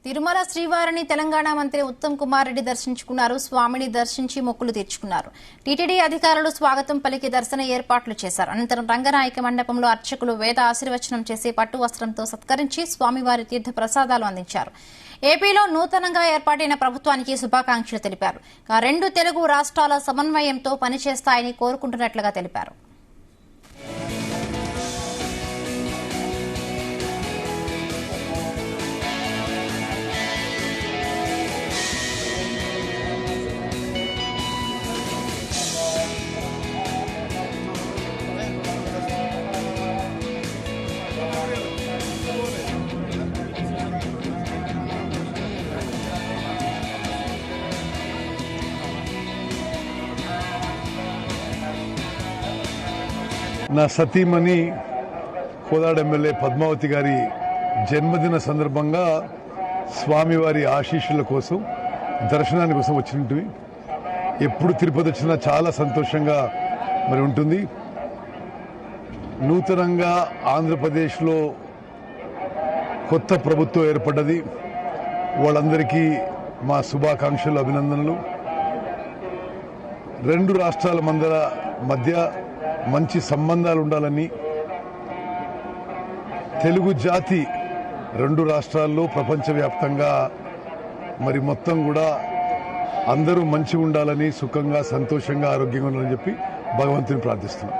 తిరుమల శ్రీవారిని తెలంగాణ మంత్రి ఉత్తమ్ కుమార్ రెడ్డి దర్శించుకున్నారు. స్వామిని దర్శించి మొక్కులు తీర్చుకున్నారు. టీటీడీ అధికారులు స్వాగతం పలికి దర్శన ఏర్పాట్లు చేశారు. అనంతరం రంగనాయక మండపంలో అర్చకులు వేద ఆశీర్వచనం చేసి పట్టు వస్త్రంతో సత్కరించి స్వామివారి తీర్థ ప్రసాదాలు అందించారు. ఏపీలో నూతనంగా ఏర్పాటైన ప్రభుత్వానికి శుభాకాంక్షలు తెలిపారు. రెండు తెలుగు రాష్ట్రాల సమన్వయంతో పనిచేస్తాయని కోరుకుంటున్నట్లుగా తెలిపారు. నా సతీమణి కోదాడ ఎమ్మెల్యే పద్మావతి గారి జన్మదిన సందర్భంగా స్వామివారి ఆశీస్సుల కోసం దర్శనాని కోసం వచ్చినట్టు ఎప్పుడు తిరుపతి వచ్చినా చాలా సంతోషంగా మరి ఉంటుంది. నూతనంగా ఆంధ్రప్రదేశ్లో కొత్త ప్రభుత్వం ఏర్పడ్డది. వాళ్ళందరికీ మా శుభాకాంక్షలు, అభినందనలు. రెండు రాష్ట్రాల మధ్య మంచి సంబంధాలు ఉండాలని, తెలుగు జాతి రెండు రాష్ట్రాల్లో ప్రపంచవ్యాప్తంగా మరి మొత్తం కూడా అందరూ మంచిగా ఉండాలని, సుఖంగా సంతోషంగా ఆరోగ్యంగా ఉండాలని చెప్పి భగవంతుని ప్రార్థిస్తున్నాం.